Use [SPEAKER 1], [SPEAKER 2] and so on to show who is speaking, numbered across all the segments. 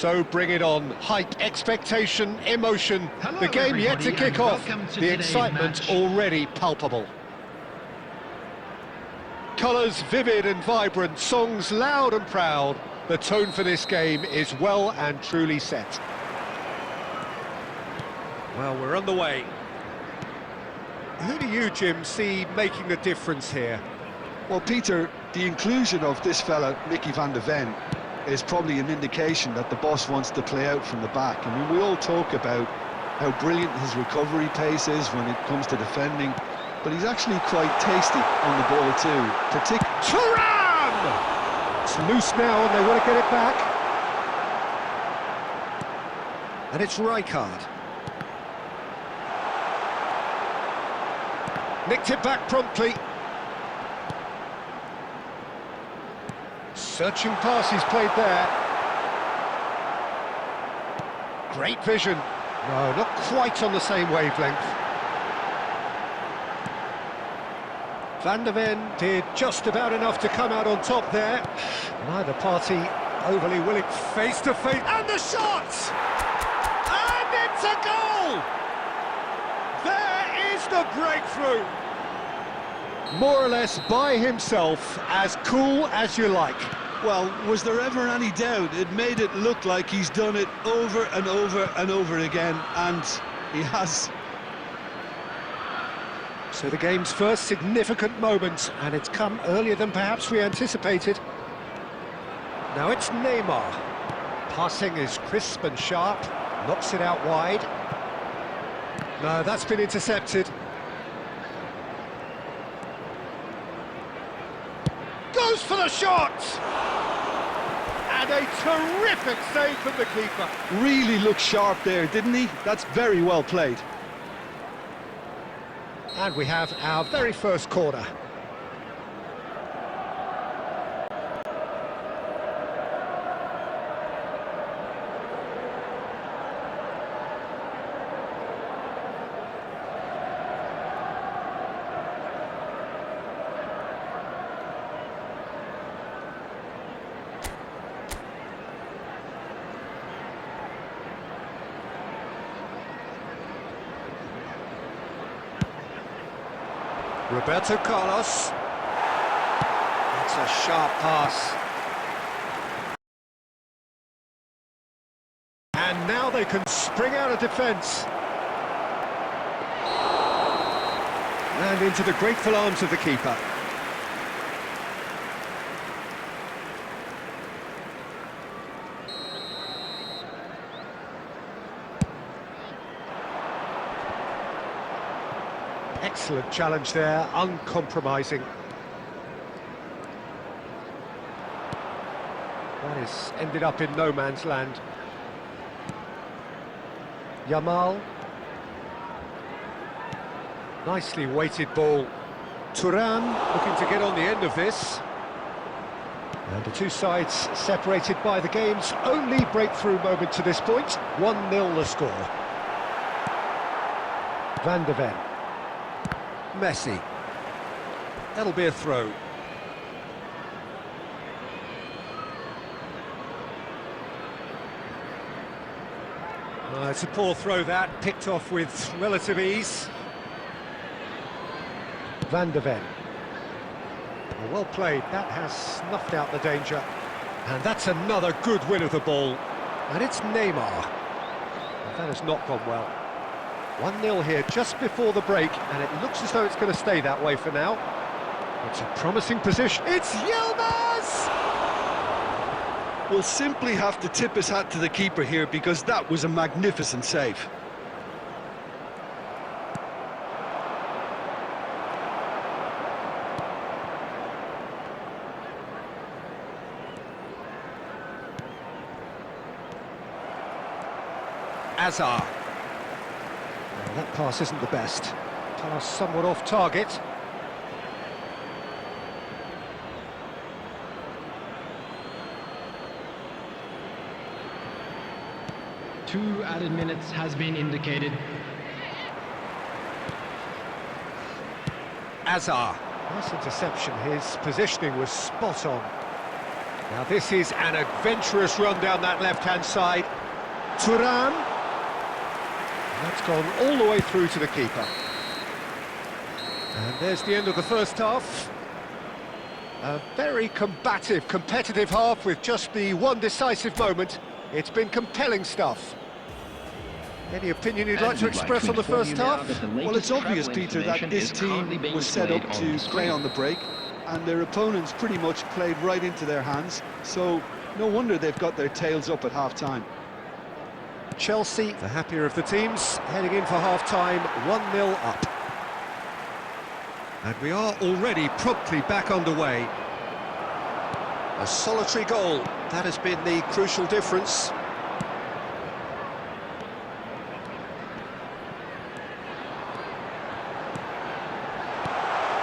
[SPEAKER 1] So bring it on. Hype, expectation, emotion.
[SPEAKER 2] Hello,
[SPEAKER 1] The game yet to
[SPEAKER 2] everybody,
[SPEAKER 1] kick
[SPEAKER 2] and
[SPEAKER 1] off.
[SPEAKER 2] welcome to
[SPEAKER 1] The
[SPEAKER 2] today's
[SPEAKER 1] excitement
[SPEAKER 2] match.
[SPEAKER 1] already palpable. Colours vivid and vibrant, songs loud and proud. The tone for this game is well and truly set. Well, we're on the way. Who do you, Jim, see making the difference here?
[SPEAKER 3] Well, Peter, the inclusion of this fella, Mickey van de Ven, is probably an indication that the boss wants to play out from the back. I mean, we all talk about how brilliant his recovery pace is when it comes to defending, but he's actually quite tasty on the ball too.
[SPEAKER 1] Thuram! It's loose now and they want to get it back. And it's Rijkaard. Nicked it back promptly. Searching pass he's played there. Great vision. No, not quite on the same wavelength. Van de Ven did just about enough to come out on top there. Neither party overly willing. Face to face. And the shot! And it's a goal! There is the breakthrough. More or less by himself, as cool as you like.
[SPEAKER 3] Well, was there ever any doubt? It made it look like he's done it over and over and over again, and he has.
[SPEAKER 1] So the game's first significant moment, and it's come earlier than perhaps we anticipated. Now it's Neymar. Passing is crisp and sharp, knocks it out wide. No, that's been intercepted. Goes for the shot! And a terrific save from the keeper.
[SPEAKER 3] Really looked sharp there, didn't he? That's very well played.
[SPEAKER 1] And we have our very first corner. Roberto Carlos. That's a sharp pass. And now they can spring out of defence. And into the grateful arms of the keeper. Excellent challenge there, uncompromising. That has ended up in no man's land. Yamal. Nicely weighted ball. Thuram looking to get on the end of this. And the two sides separated by the game's only breakthrough moment to this point. 1-0 the score. Van de Ven. Messi. That'll be a throw. It's a poor throw that, picked off with relative ease. Van de Ven. Well played, that has snuffed out the danger. And that's another good win of the ball. And it's Neymar. That has not gone well. 1-0 here just before the break, and it looks as though it's going to stay that way for now. It's a promising position. It's Yilmaz!
[SPEAKER 3] We'll simply have to tip his hat to the keeper here, because that was a magnificent save.
[SPEAKER 1] Azar. Well, that pass isn't the best. Pass somewhat off target.
[SPEAKER 2] Two added minutes has been indicated.
[SPEAKER 1] Azar. Nice interception. His positioning was spot on. Now this is an adventurous run down that left-hand side. Thuram. That's gone all the way through to the keeper. And there's the end of the first half. A very combative, competitive half with just the one decisive moment. It's been compelling stuff. Any opinion you'd like to express on the first half?
[SPEAKER 3] Well, it's obvious, Peter, that this team was set up to play on the break, and their opponents pretty much played right into their hands, so no wonder they've got their tails up at half-time.
[SPEAKER 1] Chelsea, the happier of the teams, heading in for half-time, 1-0 up. And we are already promptly back underway. A solitary goal, that has been the crucial difference.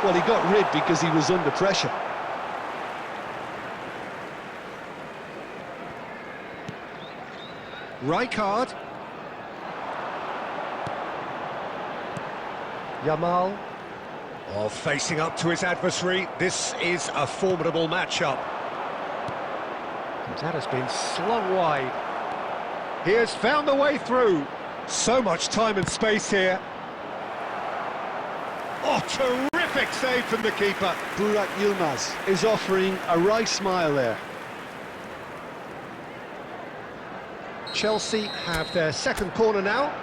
[SPEAKER 3] Well, he got rid because he was under pressure.
[SPEAKER 1] Rijkaard. Yamal. Oh, facing up to his adversary. This is a formidable matchup. That has been slung wide. He has found the way through. So much time and space here. Oh, terrific save from the keeper.
[SPEAKER 3] Burak Yilmaz is offering a wry smile there.
[SPEAKER 1] Chelsea have their second corner now.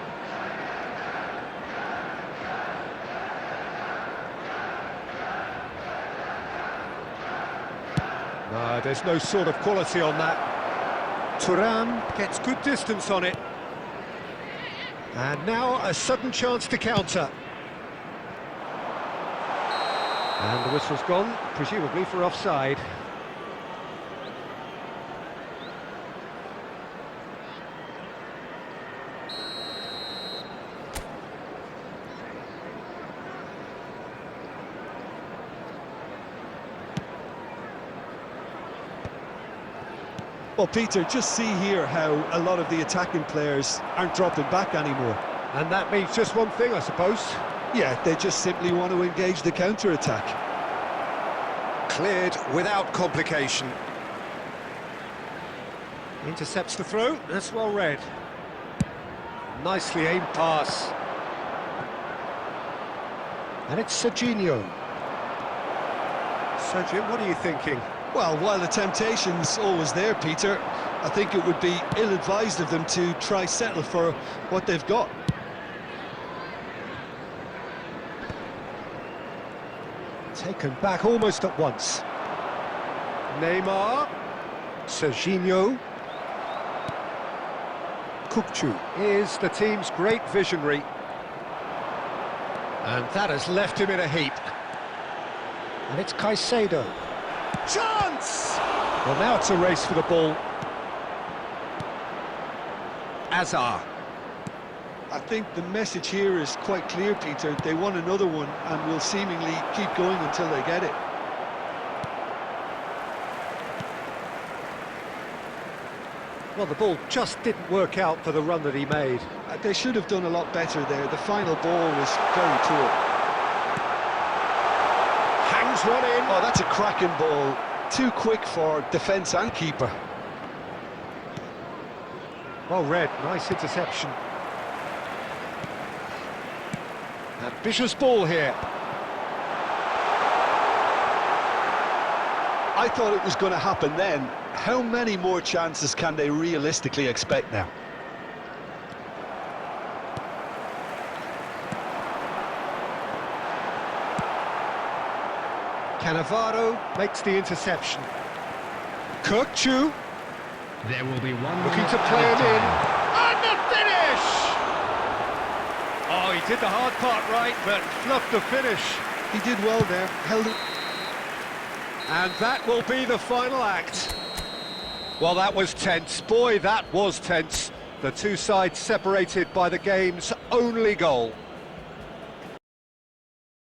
[SPEAKER 1] No, there's no sort of quality on that. Thuram gets good distance on it. And now a sudden chance to counter. And the whistle's gone, presumably for offside.
[SPEAKER 3] Well, Peter, just see here how a lot of the attacking players aren't dropping back anymore.
[SPEAKER 1] And that means just one thing, I suppose.
[SPEAKER 3] Yeah, they just simply want to engage the counter-attack.
[SPEAKER 1] Cleared without complication. Intercepts the throw, that's well read. Nicely aimed pass. And it's Serginho. Sergio, what are you thinking?
[SPEAKER 3] Well, while the temptation's always there, Peter, I think it would be ill-advised of them to try settle for what they've got.
[SPEAKER 1] Taken back almost at once. Neymar. Serginho. Kukçu is the team's great visionary. And that has left him in a heap. And it's Caicedo. Chance! Well, now it's a race for the ball. Azar.
[SPEAKER 3] I think the message here is quite clear, Peter. They want another one and will seemingly keep going until they get it.
[SPEAKER 1] Well, the ball just didn't work out for the run that he made.
[SPEAKER 3] They should have done a lot better there. The final ball was very poor.
[SPEAKER 1] Hangs one in.
[SPEAKER 3] Oh, that's a cracking ball. Too quick for defence and keeper.
[SPEAKER 1] Well read, nice interception. Ambitious ball here.
[SPEAKER 3] I thought it was going to happen then. How many more chances can they realistically expect now?
[SPEAKER 1] Cannavaro makes the interception. Kukçu
[SPEAKER 2] There will be one
[SPEAKER 1] looking
[SPEAKER 2] more
[SPEAKER 1] to play
[SPEAKER 2] added
[SPEAKER 1] him in.
[SPEAKER 2] time.
[SPEAKER 1] And the finish! Oh, he did the hard part right, but fluffed the finish.
[SPEAKER 3] He did well there, held it.
[SPEAKER 1] And that will be the final act. Well, that was tense. Boy, that was tense. The two sides separated by the game's only goal.